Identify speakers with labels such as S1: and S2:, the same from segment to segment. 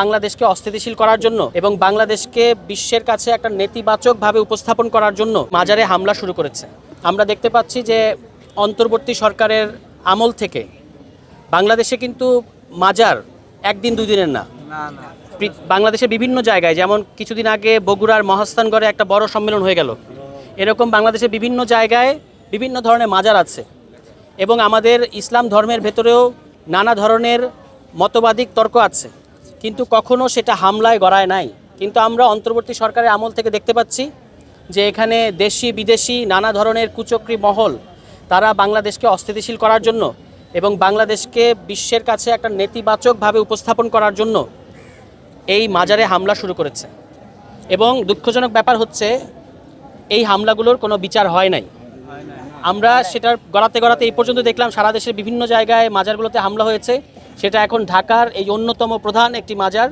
S1: বাংলাদেশকে অস্থিতিশীল করার জন্য এবং বাংলাদেশকে বিশ্বের কাছে একটা নেতিবাচকভাবে উপস্থাপন করার জন্য মাজারে হামলা শুরু করেছে। আমরা দেখতে পাচ্ছি যে অন্তর্বর্তী সরকারের আমল থেকে বাংলাদেশে কিন্তু মাজার একদিন দুদিনের না, বাংলাদেশের বিভিন্ন জায়গায়, যেমন কিছুদিন আগে বগুড়ার মহাস্থানগড়ে একটা বড় সম্মেলন হয়ে গেল, এরকম বাংলাদেশের বিভিন্ন জায়গায় বিভিন্ন ধরনের মাজার আছে এবং আমাদের ইসলাম ধর্মের ভেতরেও নানা ধরনের মতবাদিক তর্ক আছে, কিন্তু কখনো সেটা হামলায় গড়ায় নাই। কিন্তু আমরা অন্তর্বর্তী সরকারের আমল থেকে দেখতে পাচ্ছি যে এখানে দেশি বিদেশি নানা ধরনের কুচক্রী মহল তারা বাংলাদেশকে অস্থিতিশীল করার জন্য এবং বাংলাদেশকে বিশ্বের কাছে একটা নেতিবাচকভাবে উপস্থাপন করার জন্য এই মাজারে হামলা শুরু করেছে। এবং দুঃখজনক ব্যাপার হচ্ছে এই হামলাগুলোর কোনো বিচার হয় নাই। আমরা সেটার গড়াতে এই পর্যন্ত দেখলাম সারা দেশের বিভিন্ন জায়গায় মাজারগুলোতে হামলা হয়েছে। সেটা এখন ঢাকার এই অন্যতম প্রধান একটি মাজার,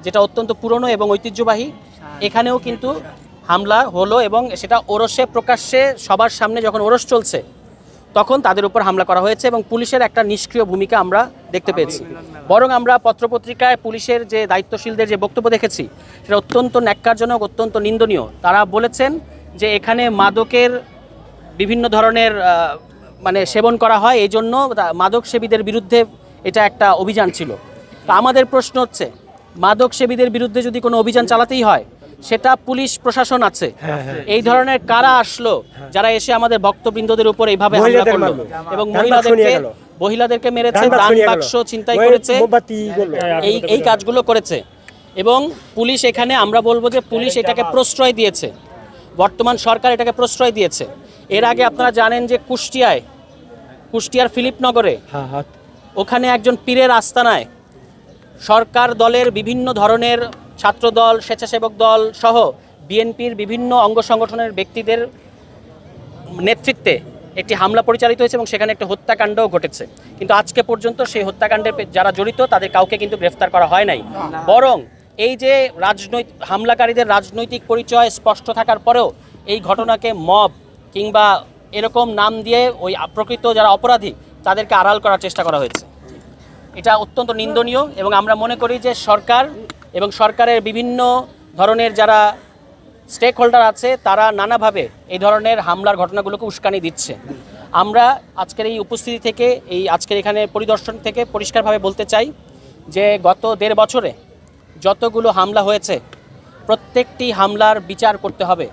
S1: যেটা অত্যন্ত পুরনো এবং ঐতিহ্যবাহী, এখানেও কিন্তু হামলা হলো এবং সেটা ওরসে প্রকাশ্যে সবার সামনে যখন ওরস চলছে তখন তাদের উপর হামলা করা হয়েছে এবং পুলিশের একটা নিষ্ক্রিয় ভূমিকা আমরা দেখতে পেয়েছি। বরং আমরা পত্রপত্রিকায় পুলিশের যে দায়িত্বশীলদের যে বক্তব্য দেখেছি সেটা অত্যন্ত ন্যাক্কারজনক, অত্যন্ত নিন্দনীয়। তারা বলেছেন যে এখানে মাদকের বিভিন্ন ধরনের সেবন করা হয়, এই জন্য মাদক সেবীদের বিরুদ্ধে এটা একটা অভিযান ছিল। তো আমাদের প্রশ্ন হচ্ছে, মাদক সেবীদের বিরুদ্ধে যদি কোনো অভিযান চালাতেই হয় সেটা পুলিশ প্রশাসন আছে, এই ধরনের কারা আসলো যারা এসে আমাদের ভক্তবৃন্দদের উপর এইভাবে হামলা করলো এবং মহিলাদেরকে মেরেছে, দান বাক্স ছিনতাই করেছে, এই কাজগুলো করেছে। এবং পুলিশ এখানে, আমরা বলবো যে পুলিশ এটাকে প্রশ্রয় দিয়েছে, বর্তমান সরকার এটাকে প্রশ্রয় দিয়েছে। এর আগে আপনারা জানেন যে কুষ্টিয়ার ফিলিপনগরে ওখানে একজন পীরের আস্তানায় সরকার দলের বিভিন্ন ধরনের ছাত্রদল, স্বেচ্ছাসেবক দল সহ বিএনপির বিভিন্ন অঙ্গ সংগঠনের ব্যক্তিদের নেতৃত্বে একটি হামলা পরিচালিত হয়েছে এবং সেখানে একটা হত্যাকাণ্ডও ঘটেছে। কিন্তু আজকে পর্যন্ত সেই হত্যাকাণ্ডে যারা জড়িত তাদের কাউকে কিন্তু গ্রেফতার করা হয় নাই। বরং এই যে হামলাকারীদের রাজনৈতিক পরিচয় স্পষ্ট থাকার পরেও এই ঘটনাকে মব কিংবা এরকম নাম দিয়ে ওই প্রকৃত যারা অপরাধী তাদেরকে আড়াল করার চেষ্টা করা হয়েছে। এটা অত্যন্ত নিন্দনীয় এবং আমরা মনে করি যে সরকার এবং সরকারের বিভিন্ন ধরনের যারা স্টেক হোল্ডার আছে তারা নানাভাবে এই ধরনের হামলার ঘটনাগুলোকে উস্কানি দিচ্ছে। আমরা আজকের এই উপস্থিতি থেকে, এই আজকের এখানে পরিদর্শন থেকে পরিষ্কারভাবে বলতে চাই যে গত 1.5 বছরে যতগুলো হামলা হয়েছে প্রত্যেকটি হামলার বিচার করতে হবে।